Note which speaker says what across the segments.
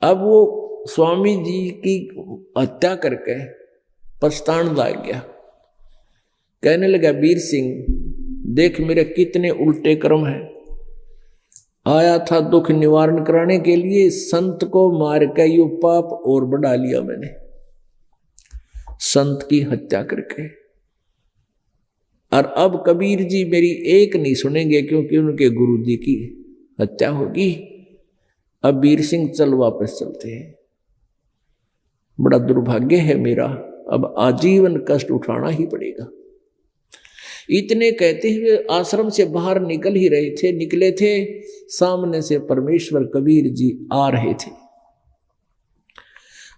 Speaker 1: अब वो स्वामी जी की हत्या करके पछतान लग गया। कहने लगा वीर सिंह देख मेरे कितने उल्टे कर्म हैं। आया था दुख निवारण कराने के लिए, संत को मार के यो पाप और बढ़ा लिया मैंने, संत की हत्या करके। और अब कबीर जी मेरी एक नहीं सुनेंगे क्योंकि उनके गुरु जी की हत्या होगी। अब वीर सिंह चल वापस चलते हैं। बड़ा दुर्भाग्य है मेरा, अब आजीवन कष्ट उठाना ही पड़ेगा। इतने कहते हुए आश्रम से बाहर निकले थे, सामने से परमेश्वर कबीर जी आ रहे थे।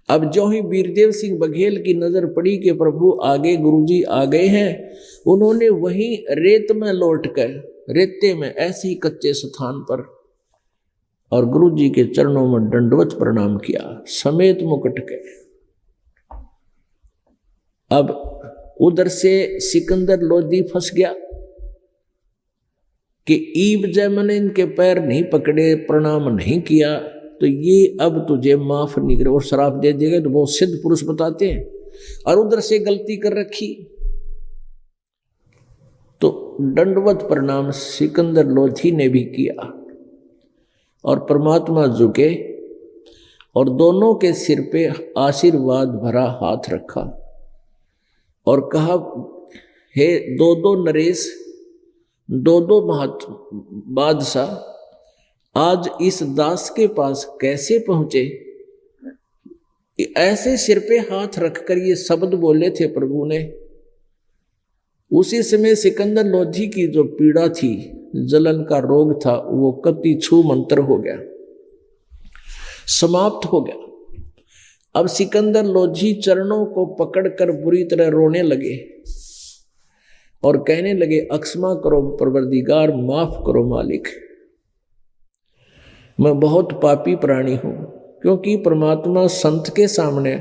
Speaker 1: अब जो ही वीरदेव सिंह बघेल की नजर पड़ी कि प्रभु आगे गुरुजी आ गए हैं, उन्होंने वहीं रेत में लौटकर, रेते में ऐसे ही कच्चे स्थान पर, और गुरुजी के चरणों में दंडवत प्रणाम किया समेत मुकुट के। अब उधर से सिकंदर लोधी फंस गया कि ईब जय मैंने इनके पैर नहीं पकड़े, प्रणाम नहीं किया तो ये अब तुझे माफ नहीं करे और श्राप दे देगा। तो बहुत सिद्ध पुरुष बताते हैं। और उधर से गलती कर रखी तो दंडवत प्रणाम सिकंदर लोधी ने भी किया और परमात्मा झुके और दोनों के सिर पे आशीर्वाद भरा हाथ रखा और कहा, हे दो नरेश, दो बादशाह, आज इस दास के पास कैसे पहुंचे? ऐसे सिर पे हाथ रखकर ये शब्द बोले थे प्रभु ने। उसी समय सिकंदर लोधी की जो पीड़ा थी, जलन का रोग था, वो कति छू मंत्र हो गया, समाप्त हो गया। अब सिकंदर लोधी चरणों को पकड़कर बुरी तरह रोने लगे और कहने लगे, अक्षमा करो परवरदिगार, माफ करो मालिक, मैं बहुत पापी प्राणी हूं। क्योंकि परमात्मा संत के सामने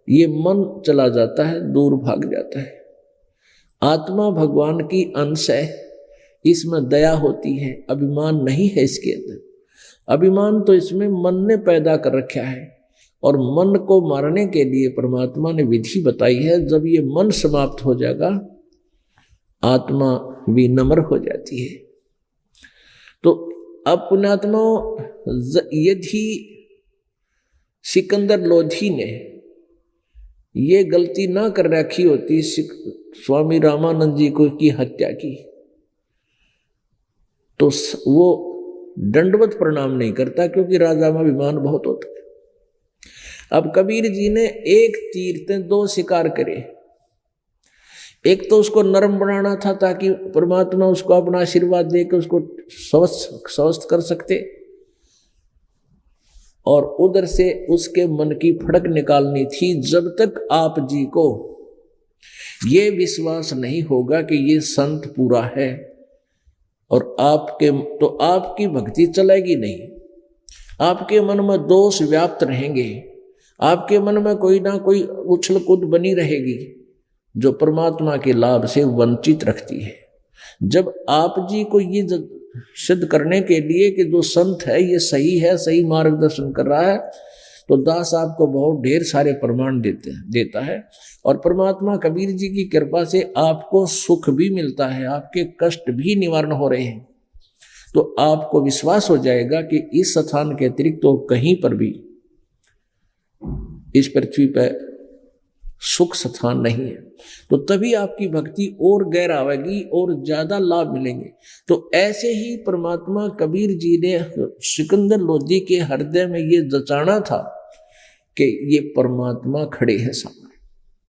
Speaker 1: ये मन चला जाता है, दूर भाग जाता है। आत्मा भगवान की अंश है, इसमें दया होती है, अभिमान नहीं है इसके अंदर। अभिमान तो इसमें मन ने पैदा कर रखा है और मन को मारने के लिए परमात्मा ने विधि बताई है। जब ये मन समाप्त हो जाएगा, आत्मा विनम्र हो जाती है। तो अब पुण्यात्मा, यदि सिकंदर लोधी ने ये गलती ना कर रखी होती, स्वामी रामानंद जी को की हत्या की, तो वो दंडवत प्रणाम नहीं करता, क्योंकि राजा में अभिमान बहुत होता है। अब कबीर जी ने एक तीर से दो शिकार करे। एक तो उसको नरम बनाना था ताकि परमात्मा उसको अपना आशीर्वाद देकर उसको स्वस्थ कर सकते, और उधर से उसके मन की फड़क निकालनी थी। जब तक आप जी को ये विश्वास नहीं होगा कि ये संत पूरा है और आपके, तो आपकी भक्ति चलेगी नहीं। आपके मन में दोष व्याप्त रहेंगे, आपके मन में कोई ना कोई उछल कूद बनी रहेगी जो परमात्मा के लाभ से वंचित रखती है। जब आप जी को ये सिद्ध करने के लिए कि जो संत है ये सही है, सही मार्गदर्शन कर रहा है, तो दास आपको बहुत ढेर सारे प्रमाण देता है। और परमात्मा कबीर जी की कृपा से आपको सुख भी मिलता है, आपके कष्ट भी निवारण हो रहे हैं। तो आपको विश्वास हो जाएगा कि इस स्थान के अतिरिक्त तो कहीं पर भी इस पृथ्वी पर सुख स्थान नहीं है। तो तभी आपकी भक्ति और गहरा आवेगी और ज्यादा लाभ मिलेंगे। तो ऐसे ही परमात्मा कबीर जी ने सिकंदर लोधी के हृदय में ये जचाना था कि ये परमात्मा खड़े हैं सामने।